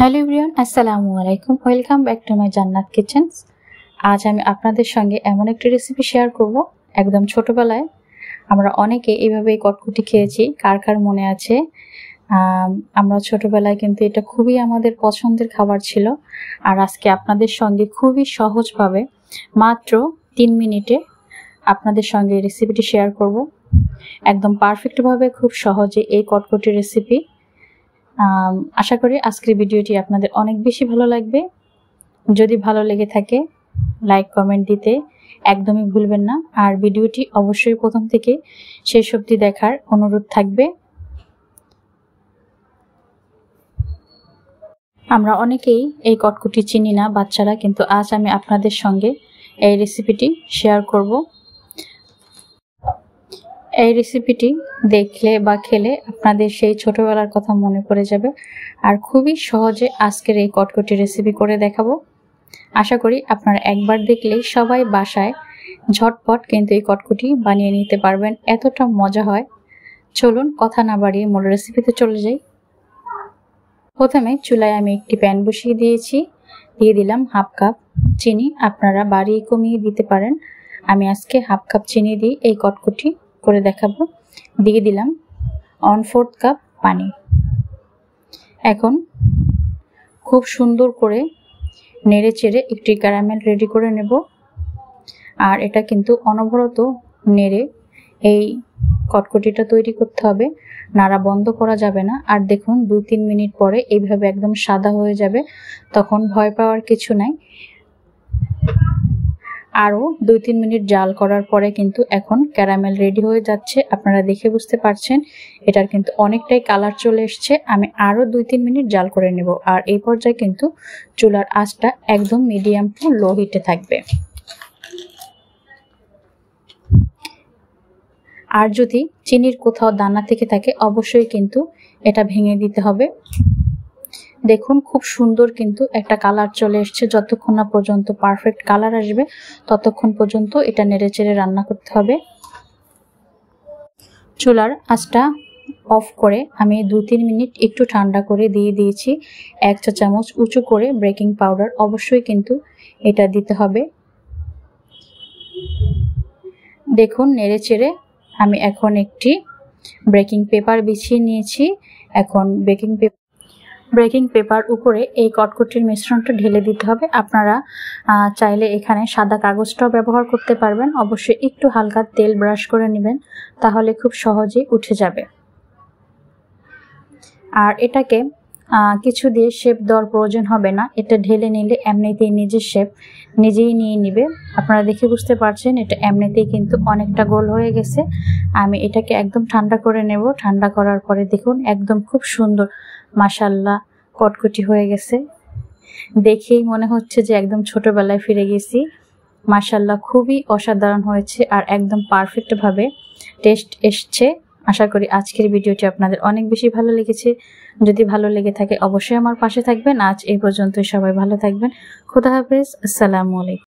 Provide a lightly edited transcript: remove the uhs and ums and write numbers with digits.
Hello everyone, আসসালামু আলাইকুম। Welcome back to my জান্নাত কিচেনস। আজ আমি আপনাদের সঙ্গে এমন একটি রেসিপি শেয়ার করব। একদম ছোটবেলায় আমরা অনেকে এইভাবেই কটকটি খেয়েছি। কার কার মনে আছে? আমরা ছোটবেলায় কিন্তু এটা খুবই আমাদের পছন্দের খাবার ছিল। আর আজকে আপনাদের সঙ্গে খুবই সহজভাবে মাত্র 3 মিনিটে আপনাদের সঙ্গে এই রেসিপিটি শেয়ার করব। একদম পারফেক্টভাবে খুব সহজে এই কটকটি রেসিপি। আশা করি আজকের ভিডিওটি আপনাদের অনেক বেশি ভালো লাগবে। যদি ভালো লেগে থাকে লাইক কমেন্ট দিতে একদমই ভুলবেন না। আর ভিডিওটি অবশ্যই প্রথম থেকে শেষ অবধি দেখার অনুরোধ থাকবে। আমরা অনেকেই এই কটকটি চিনি না বাচ্চারা, কিন্তু আজ আমি আপনাদের সঙ্গে এই রেসিপিটি শেয়ার করব। এই রেসিপিটি দেখলে বা খেলে আপনাদের সেই ছোটবেলার কথা মনে পড়ে যাবে। আর খুবই সহজে আজকের এই কটকটি রেসিপি করে দেখাবো। আশা করি আপনারা একবার দেখলেই সবাই বাসায় ঝটপট কিন্তু এই কটকটি বানিয়ে নিতে পারবেন, এতটা মজা হয়। চলুন কথা না বাড়িয়ে মূল রেসিপিতে চলে যাই। প্রথমে চুলায় আমি একটি প্যান বসিয়ে দিয়েছি, দিয়ে দিলাম হাফ কাপ চিনি। আপনারা বাড়িয়ে কমিয়ে দিতে পারেন। আমি আজকে হাফ কাপ চিনি দিয়ে এই কটকটি করে দেখাবো। দিয়ে দিলাম 1/4 কাপ পানি। এখন খুব সুন্দর করে নেড়ে চেড়ে একটি ক্যারামেল রেডি করে নেব। আর এটা কিন্তু অনবরত নেড়ে এই কটকটিটা তৈরি করতে হবে, নাড়া বন্ধ করা যাবে না। আর দেখুন 2-3 মিনিট পরে এইভাবে একদম সাদা হয়ে যাবে, তখন ভয় পাওয়ার কিছু নাই। আরও 2-3 মিনিট জাল করার পরে কিন্তু এখন ক্যারামেল রেডি হয়ে যাচ্ছে। আপনারা দেখে বুঝতে পারছেন এটার কিন্তু অনেকটাই কালার চলে এসছে। আমি আরও 2-3 মিনিট জাল করে নেব। আর এই পর্যায়ে কিন্তু চুলার আঁচটা একদম মিডিয়াম টু লো হিটে থাকবে। আর যদি চিনির কোথাও দানা থেকে থাকে অবশ্যই কিন্তু এটা ভেঙে দিতে হবে। দেখুন খুব সুন্দর কিন্তু একটা কালার চলে এসছে। যতক্ষণ না পর্যন্ত পারফেক্ট কালার আসবে ততক্ষণ পর্যন্ত এটা নেড়েচেড়ে রান্না করতে হবে। চুলার আঁচটা অফ করে আমি 2-3 মিনিট একটু ঠান্ডা করে দিয়ে দিয়েছি 1 চা চামচ উঁচু করে বেকিং পাউডার। অবশ্যই কিন্তু এটা দিতে হবে। দেখুন নেড়েচেড়ে আমি এখন একটি বেকিং পেপার বিছিয়ে নিয়েছি। এখন বেকিং পেপার উপরে এই কটকটির মিশ্রণটা ঢেলে দিতে হবে। আপনারা চাইলে এখানে সাদা কাগজটাও ব্যবহার করতে পারবেন। অবশ্যই একটু হালকা তেল ব্রাশ করে নেবেন, তাহলে খুব সহজেই উঠে যাবে। আর এটাকে কিছু দিয়ে শেপ দেওয়ার প্রয়োজন হবে না। এটা ঢেলে নিলে এমনিতেই নিজের শেপ নিজেই নিয়ে নিবে। আপনারা দেখে বুঝতে পারছেন এটা এমনিতেই কিন্তু অনেকটা গোল হয়ে গেছে। আমি এটাকে একদম ঠান্ডা করে নেব। ঠান্ডা করার পরে দেখুন একদম খুব সুন্দর মাশাআল্লাহ কটকটি হয়ে গেছে। দেখেই মনে হচ্ছে যে একদম ছোটবেলায় ফিরে গেছি। মাশাআল্লাহ খুবই অসাধারণ হয়েছে আর একদম পারফেক্টভাবে টেস্ট এসছে। আশা করি আজকের ভিডিওটি আপনাদের অনেক বেশি ভালো লেগেছে। যদি ভালো লেগে থাকে অবশ্যই আমার পাশে থাকবেন। আজ এই পর্যন্তই, সবাই ভালো থাকবেন। খোদা হাফেজ, আসসালামু আলাইকুম।